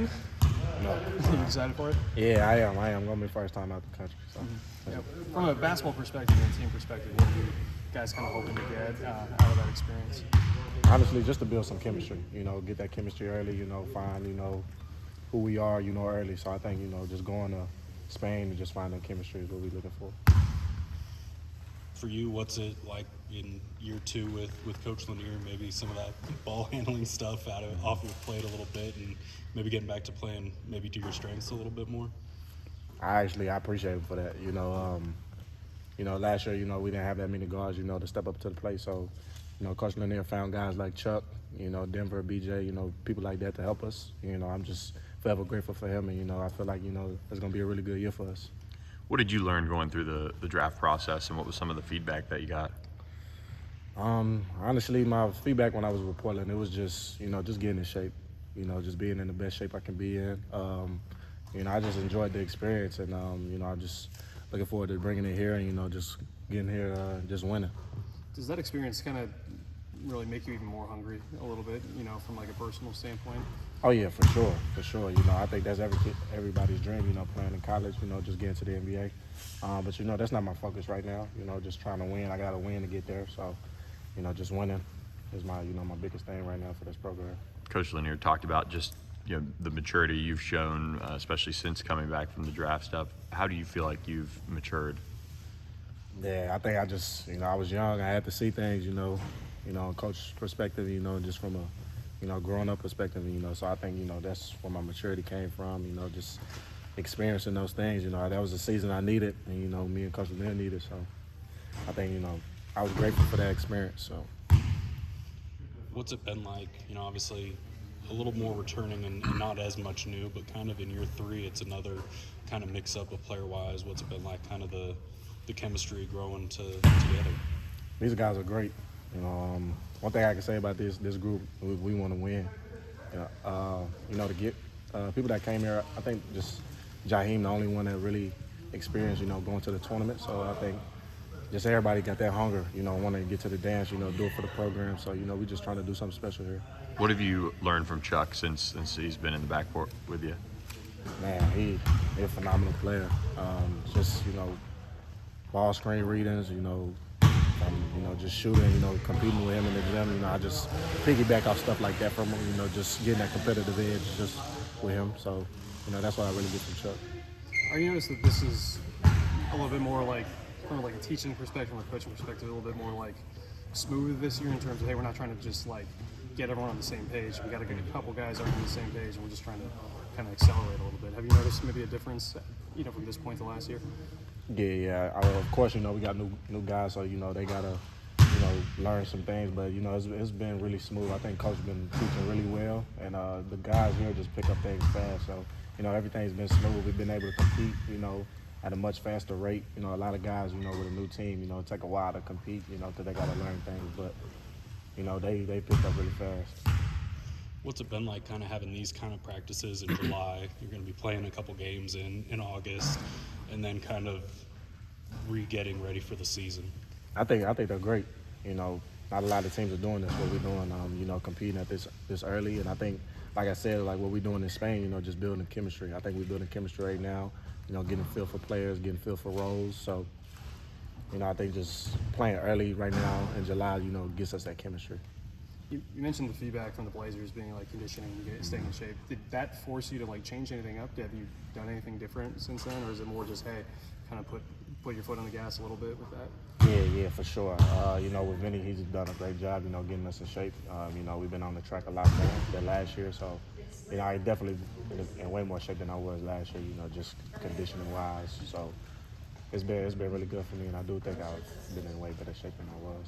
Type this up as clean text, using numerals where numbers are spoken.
Spain? No. You excited for it? Yeah, I am. Going to be first time out the country. So. Yeah. From a basketball perspective and team perspective, what are you guys kind of hoping to get out of that experience? Honestly, just to build some chemistry. Get that chemistry early. Find who we are. Early. So I think just going to Spain and just finding chemistry is what we're looking for. For you, what's it like in year 2 with Coach Lanier? Maybe some of that ball handling stuff off your plate a little bit, and maybe getting back to playing maybe to your strengths a little bit more. I appreciate him for that. Last year, we didn't have that many guards, to step up to the plate. So, Coach Lanier found guys like Chuck, Denver, BJ, people like that to help us. I'm just forever grateful for him, and I feel like it's gonna be a really good year for us. What did you learn going through the draft process, and what was some of the feedback that you got? Honestly, my feedback when I was with Portland, it was just just getting in shape, just being in the best shape I can be in. I just enjoyed the experience, and I'm just looking forward to bringing it here and just getting here, just winning. Does that experience kind of really make you even more hungry a little bit, from like a personal standpoint? Oh yeah, for sure. I think that's everybody's dream, playing in college, just getting to the NBA. But that's not my focus right now. Just trying to win. I got to win to get there. So, just winning is my biggest thing right now for this program. Coach Lanier talked about just the maturity you've shown, especially since coming back from the draft stuff. How do you feel like you've matured? Yeah, I think I was young. I had to see things, coach perspective, just from a growing up perspective, so I think, that's where my maturity came from, just experiencing those things, that was the season I needed, and, me and Coach Lanier needed, so I think, I was grateful for that experience, so. What's it been like, obviously a little more returning and not as much new, but kind of in year 3, it's another kind of mix up of player-wise. What's it been like, kind of the chemistry growing together? These guys are great. One thing I can say about this group, we want to win. To get people that came here, I think just Jaheim, the only one that really experienced, going to the tournament. So I think just everybody got that hunger, wanting to get to the dance, do it for the program. So, we're just trying to do something special here. What have you learned from Chuck since he's been in the backcourt with you? Man, he's a phenomenal player. Just, ball screen readings, just shooting, competing with him in the gym. I just piggyback off stuff like that from him, just getting that competitive edge just with him. So, that's what I really get from Chuck. Are you noticing that this is a little bit more like, from like a teaching perspective or a coaching perspective, a little bit more like smooth this year in terms of, hey, we're not trying to just like get everyone on the same page. We got to get a couple guys on the same page, and we're just trying to kind of accelerate a little bit. Have you noticed maybe a difference, from this point to last year? Yeah. Of course, we got new guys, so they gotta, learn some things. But it's been really smooth. I think Coach been teaching really well, and the guys here just pick up things fast. So everything's been smooth. We've been able to compete, at a much faster rate. A lot of guys, with a new team, it take a while to compete, because they gotta learn things. But they picked up really fast. What's it been like kind of having these kind of practices in July? You're going to be playing a couple games in August, and then kind of getting ready for the season. I think they're great. Not a lot of teams are doing this, what we're doing, competing at this early. And I think, like I said, like what we're doing in Spain, just building chemistry. I think we're building chemistry right now, getting a feel for players, getting a feel for roles. So, I think just playing early right now in July, gets us that chemistry. You mentioned the feedback from the Blazers being like conditioning, staying in shape. Did that force you to like change anything up? Have you done anything different since then, or is it more just, hey, kind of put your foot on the gas a little bit with that? Yeah, for sure. With Vinny, he's done a great job, getting us in shape. We've been on the track a lot more than last year, so I definitely been in way more shape than I was last year. Just conditioning wise. So it's been really good for me, and I do think I've been in way better shape than I was.